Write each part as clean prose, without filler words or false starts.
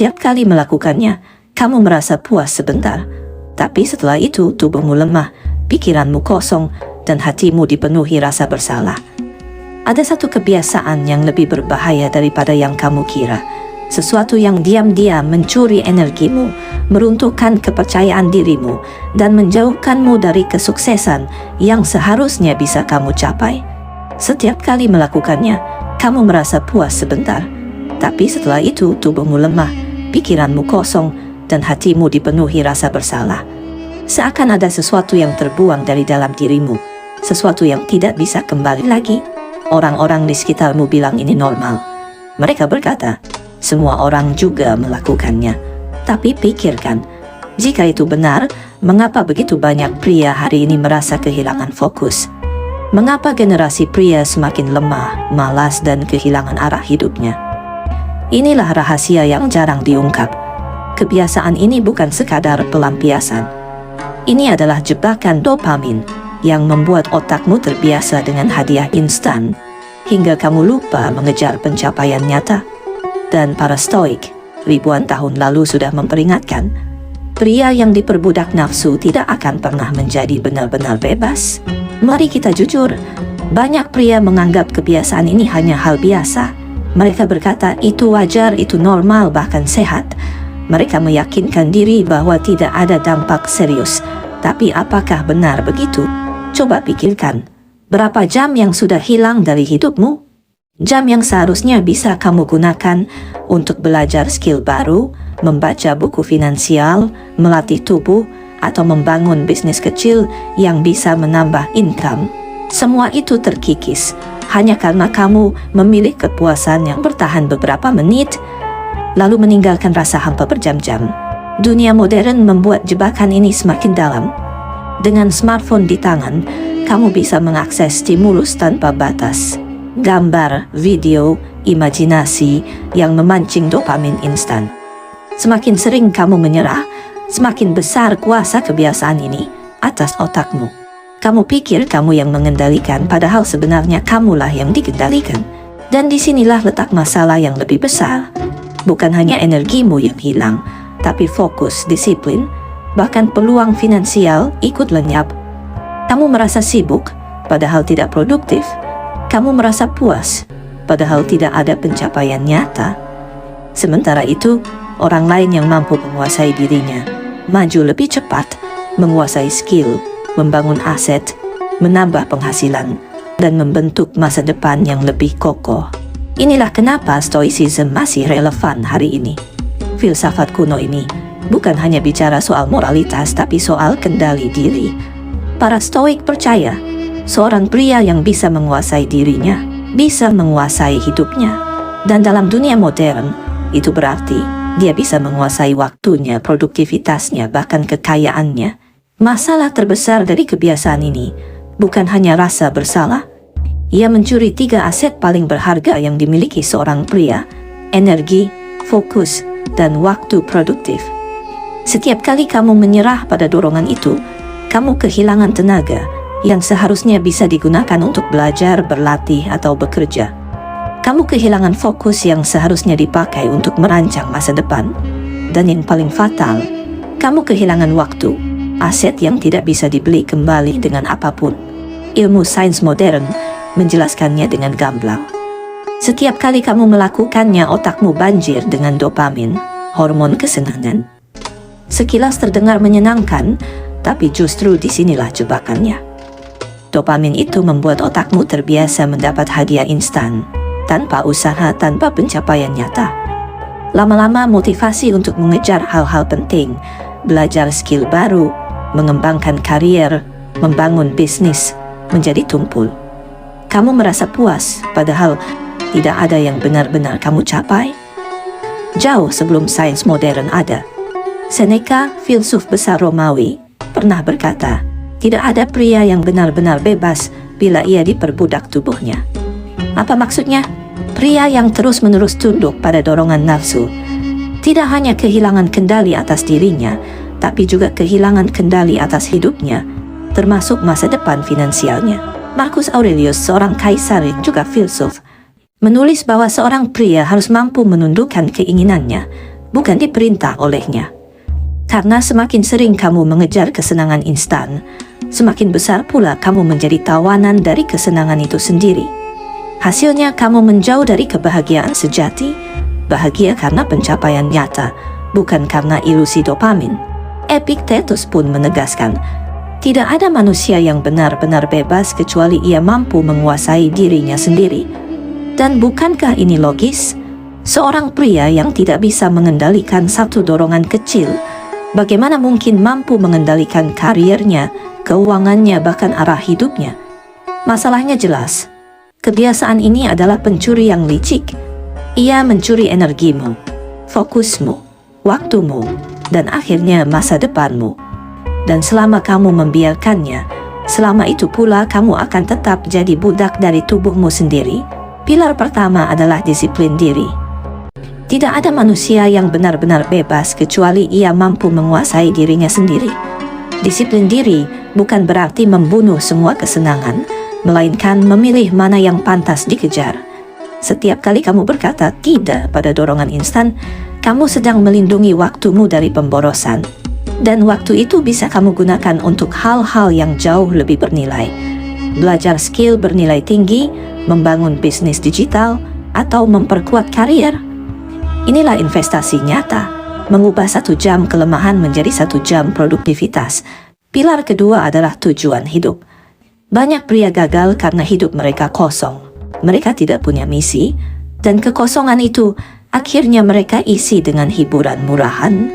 Setiap kali melakukannya, kamu merasa puas sebentar. Tapi setelah itu tubuhmu lemah, pikiranmu kosong, dan hatimu dipenuhi rasa bersalah. Ada satu kebiasaan yang lebih berbahaya daripada yang kamu kira. Sesuatu yang diam-diam mencuri energimu, meruntuhkan kepercayaan dirimu, dan menjauhkanmu dari kesuksesan yang seharusnya bisa kamu capai. Setiap kali melakukannya, kamu merasa puas sebentar. Tapi setelah itu tubuhmu lemah, pikiranmu kosong, dan hatimu dipenuhi rasa bersalah. Seakan ada sesuatu yang terbuang dari dalam dirimu, sesuatu yang tidak bisa kembali lagi. Orang-orang di sekitarmu bilang ini normal. Mereka berkata, semua orang juga melakukannya. Tapi pikirkan, jika itu benar, mengapa begitu banyak pria hari ini merasa kehilangan fokus? Mengapa generasi pria semakin lemah, malas, dan kehilangan arah hidupnya? Inilah rahasia yang jarang diungkap. Kebiasaan ini bukan sekadar pelampiasan. Ini adalah jebakan dopamin yang membuat otakmu terbiasa dengan hadiah instan, hingga kamu lupa mengejar pencapaian nyata. Dan para Stoik ribuan tahun lalu sudah memperingatkan, pria yang diperbudak nafsu tidak akan pernah menjadi benar-benar bebas. Mari kita jujur, banyak pria menganggap kebiasaan ini hanya hal biasa. Mereka berkata itu wajar, itu normal, bahkan sehat. Mereka meyakinkan diri bahwa tidak ada dampak serius. Tapi apakah benar begitu? Coba pikirkan, berapa jam yang sudah hilang dari hidupmu? Jam yang seharusnya bisa kamu gunakan untuk belajar skill baru, membaca buku finansial, melatih tubuh, atau membangun bisnis kecil yang bisa menambah income. Semua itu terkikis hanya karena kamu memilih kepuasan yang bertahan beberapa menit, lalu meninggalkan rasa hampa berjam-jam. Dunia modern membuat jebakan ini semakin dalam. Dengan smartphone di tangan, kamu bisa mengakses stimulus tanpa batas. Gambar, video, imajinasi yang memancing dopamin instan. Semakin sering kamu menyerah, semakin besar kuasa kebiasaan ini atas otakmu. Kamu pikir kamu yang mengendalikan, padahal sebenarnya kamulah yang dikendalikan. Dan disinilah letak masalah yang lebih besar. Bukan hanya energimu yang hilang, tapi fokus, disiplin, bahkan peluang finansial ikut lenyap. Kamu merasa sibuk, padahal tidak produktif. Kamu merasa puas, padahal tidak ada pencapaian nyata. Sementara itu, orang lain yang mampu menguasai dirinya, maju lebih cepat, menguasai skill, membangun aset, menambah penghasilan, dan membentuk masa depan yang lebih kokoh. Inilah kenapa Stoicism masih relevan hari ini. Filsafat kuno ini bukan hanya bicara soal moralitas, tapi soal kendali diri. Para Stoik percaya, seorang pria yang bisa menguasai dirinya, bisa menguasai hidupnya. Dan dalam dunia modern, itu berarti dia bisa menguasai waktunya, produktivitasnya, bahkan kekayaannya. Masalah terbesar dari kebiasaan ini bukan hanya rasa bersalah. Ia mencuri 3 aset paling berharga yang dimiliki seorang pria: energi, fokus, dan waktu produktif. Setiap kali kamu menyerah pada dorongan itu, kamu kehilangan tenaga yang seharusnya bisa digunakan untuk belajar, berlatih, atau bekerja. Kamu kehilangan fokus yang seharusnya dipakai untuk merancang masa depan. Dan yang paling fatal, kamu kehilangan waktu, aset yang tidak bisa dibeli kembali dengan apapun. Ilmu sains modern menjelaskannya dengan gamblang. Setiap kali kamu melakukannya, otakmu banjir dengan dopamin, hormon kesenangan. Sekilas terdengar menyenangkan, tapi justru disinilah jebakannya. Dopamin itu membuat otakmu terbiasa mendapat hadiah instan, tanpa usaha, tanpa pencapaian nyata. Lama-lama motivasi untuk mengejar hal-hal penting, belajar skill baru, mengembangkan karier, membangun bisnis, menjadi tumpul. Kamu merasa puas, padahal tidak ada yang benar-benar kamu capai. Jauh sebelum sains modern ada, Seneca, filsuf besar Romawi, pernah berkata, tidak ada pria yang benar-benar bebas bila ia diperbudak tubuhnya. Apa maksudnya? Pria yang terus-menerus tunduk pada dorongan nafsu tidak hanya kehilangan kendali atas dirinya, tapi juga kehilangan kendali atas hidupnya, termasuk masa depan finansialnya. Marcus Aurelius, seorang kaisar yang juga filsuf, menulis bahwa seorang pria harus mampu menundukkan keinginannya bukan diperintah olehnya. Karena semakin sering kamu mengejar kesenangan instan, semakin besar pula kamu menjadi tawanan dari kesenangan itu sendiri. Hasilnya kamu menjauh dari kebahagiaan sejati, bahagia karena pencapaian nyata, bukan karena ilusi dopamin. Epictetus pun menegaskan, tidak ada manusia yang benar-benar bebas kecuali ia mampu menguasai dirinya sendiri. Dan bukankah ini logis? Seorang pria yang tidak bisa mengendalikan satu dorongan kecil, bagaimana mungkin mampu mengendalikan karirnya, keuangannya, bahkan arah hidupnya? Masalahnya jelas. Kebiasaan ini adalah pencuri yang licik. Ia mencuri energimu, fokusmu, waktumu, dan akhirnya masa depanmu. Dan selama kamu membiarkannya, selama itu pula kamu akan tetap jadi budak dari tubuhmu sendiri. Pilar pertama adalah disiplin diri. Tidak ada manusia yang benar-benar bebas kecuali ia mampu menguasai dirinya sendiri. Disiplin diri bukan berarti membunuh semua kesenangan, melainkan memilih mana yang pantas dikejar. Setiap kali kamu berkata tidak pada dorongan instan, kamu sedang melindungi waktumu dari pemborosan. Dan waktu itu bisa kamu gunakan untuk hal-hal yang jauh lebih bernilai. Belajar skill bernilai tinggi, membangun bisnis digital, atau memperkuat karier. Inilah investasi nyata, mengubah 1 jam kelemahan menjadi 1 jam produktivitas. Pilar kedua adalah tujuan hidup. Banyak pria gagal karena hidup mereka kosong. Mereka tidak punya misi, dan kekosongan itu akhirnya mereka isi dengan hiburan murahan.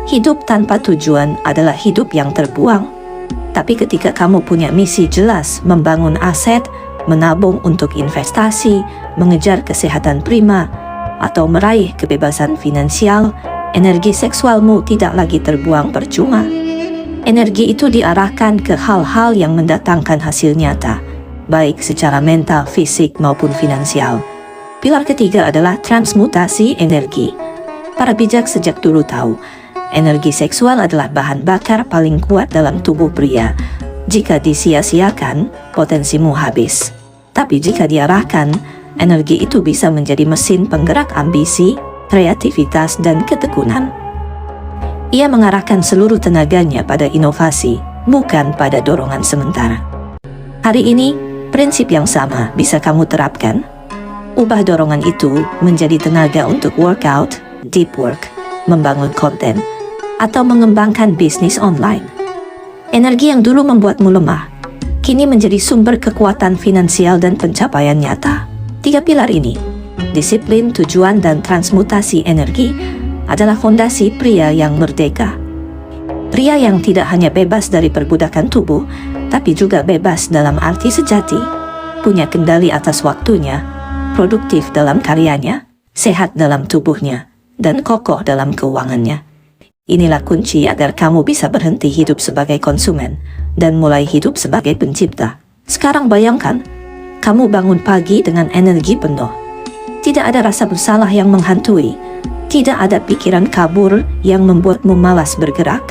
Hidup tanpa tujuan adalah hidup yang terbuang. Tapi ketika kamu punya misi jelas, membangun aset, menabung untuk investasi, mengejar kesehatan prima, atau meraih kebebasan finansial, energi seksualmu tidak lagi terbuang percuma. Energi itu diarahkan ke hal-hal yang mendatangkan hasil nyata, baik secara mental, fisik, maupun finansial. Pilar ketiga adalah transmutasi energi. Para bijak sejak dulu tahu, energi seksual adalah bahan bakar paling kuat dalam tubuh pria. Jika disia-siakan, potensimu habis. Tapi jika diarahkan, energi itu bisa menjadi mesin penggerak ambisi, kreativitas, dan ketekunan. Ia mengarahkan seluruh tenaganya pada inovasi, bukan pada dorongan sementara. Hari ini, prinsip yang sama bisa kamu terapkan. Ubah dorongan itu menjadi tenaga untuk workout, deep work, membangun konten, atau mengembangkan bisnis online. Energi yang dulu membuatmu lemah, kini menjadi sumber kekuatan finansial dan pencapaian nyata. 3 pilar ini, disiplin, tujuan, dan transmutasi energi, adalah fondasi pria yang merdeka. Pria yang tidak hanya bebas dari perbudakan tubuh, tapi juga bebas dalam arti sejati, punya kendali atas waktunya, produktif dalam karyanya, sehat dalam tubuhnya, dan kokoh dalam keuangannya. Inilah kunci agar kamu bisa berhenti hidup sebagai konsumen dan mulai hidup sebagai pencipta. Sekarang bayangkan, kamu bangun pagi dengan energi penuh. Tidak ada rasa bersalah yang menghantui. Tidak ada pikiran kabur yang membuatmu malas bergerak.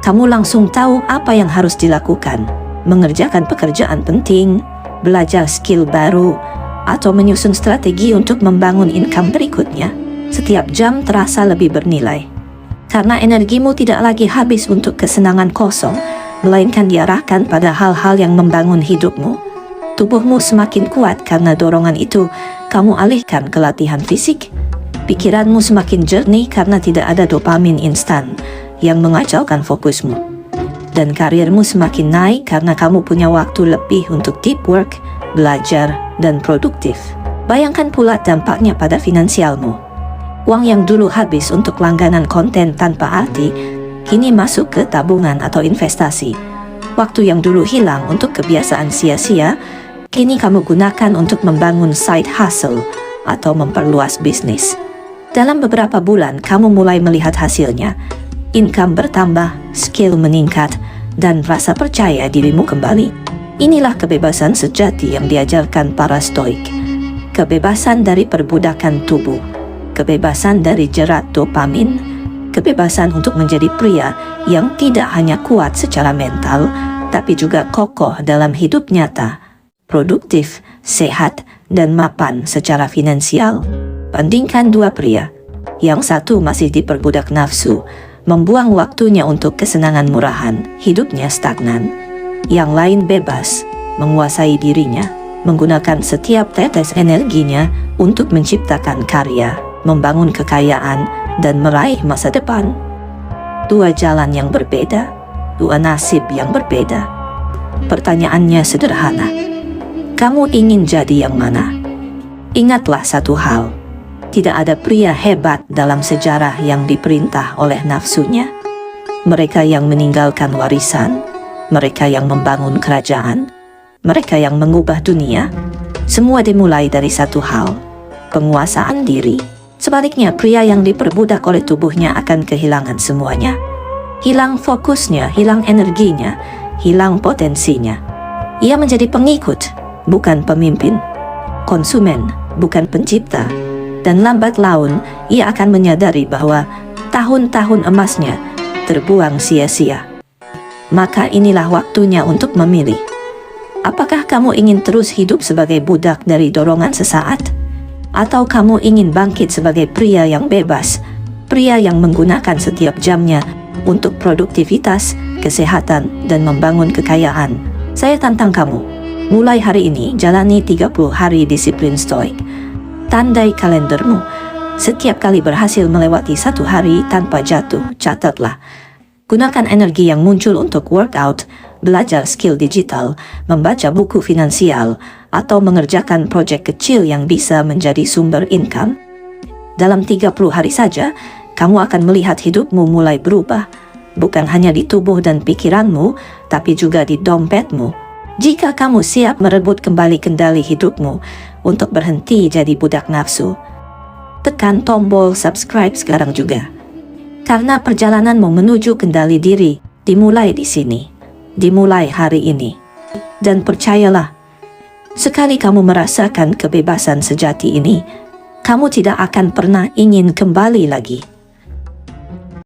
Kamu langsung tahu apa yang harus dilakukan. Mengerjakan pekerjaan penting, belajar skill baru, atau menyusun strategi untuk membangun income berikutnya. Setiap jam terasa lebih bernilai. Karena energimu tidak lagi habis untuk kesenangan kosong, melainkan diarahkan pada hal-hal yang membangun hidupmu. Tubuhmu semakin kuat karena dorongan itu kamu alihkan ke latihan fisik. Pikiranmu semakin jernih karena tidak ada dopamin instan yang mengacaukan fokusmu. Dan karirmu semakin naik karena kamu punya waktu lebih untuk deep work, belajar, dan produktif. Bayangkan pula dampaknya pada finansialmu. Uang yang dulu habis untuk langganan konten tanpa arti, kini masuk ke tabungan atau investasi. Waktu yang dulu hilang untuk kebiasaan sia-sia, kini kamu gunakan untuk membangun side hustle atau memperluas bisnis. Dalam beberapa bulan, kamu mulai melihat hasilnya. Income bertambah, skill meningkat, dan rasa percaya dirimu kembali. Inilah kebebasan sejati yang diajarkan para stoik. Kebebasan dari perbudakan tubuh, kebebasan dari jerat dopamin, kebebasan untuk menjadi pria yang tidak hanya kuat secara mental, tapi juga kokoh dalam hidup nyata, produktif, sehat, dan mapan secara finansial. Bandingkan 2 pria. Yang satu masih diperbudak nafsu, membuang waktunya untuk kesenangan murahan, hidupnya stagnan. Yang lain bebas, menguasai dirinya, menggunakan setiap tetes energinya untuk menciptakan karya, membangun kekayaan, dan meraih masa depan. Dua jalan yang berbeda, dua nasib yang berbeda. Pertanyaannya sederhana. Kamu ingin jadi yang mana? Ingatlah satu hal. Tidak ada pria hebat dalam sejarah yang diperintah oleh nafsunya. Mereka yang meninggalkan warisan, mereka yang membangun kerajaan, mereka yang mengubah dunia, semua dimulai dari satu hal, penguasaan diri. Sebaliknya, pria yang diperbudak oleh tubuhnya akan kehilangan semuanya. Hilang fokusnya, hilang energinya, hilang potensinya. Ia menjadi pengikut, bukan pemimpin. Konsumen, bukan pencipta. Dan lambat laun, ia akan menyadari bahwa tahun-tahun emasnya terbuang sia-sia. Maka inilah waktunya untuk memilih. Apakah kamu ingin terus hidup sebagai budak dari dorongan sesaat? Atau kamu ingin bangkit sebagai pria yang bebas, pria yang menggunakan setiap jamnya untuk produktivitas, kesehatan, dan membangun kekayaan? Saya tantang kamu. Mulai hari ini, jalani 30 hari disiplin stoik. Tandai kalendermu. Setiap kali berhasil melewati satu hari tanpa jatuh, catatlah. Gunakan energi yang muncul untuk workout, belajar skill digital, membaca buku finansial, atau mengerjakan proyek kecil yang bisa menjadi sumber income. Dalam 30 hari saja, kamu akan melihat hidupmu mulai berubah. Bukan hanya di tubuh dan pikiranmu, tapi juga di dompetmu. Jika kamu siap merebut kembali kendali hidupmu untuk berhenti jadi budak nafsu, tekan tombol subscribe sekarang juga. Karena perjalananmu menuju kendali diri dimulai di sini, dimulai hari ini. Dan percayalah, sekali kamu merasakan kebebasan sejati ini, kamu tidak akan pernah ingin kembali lagi.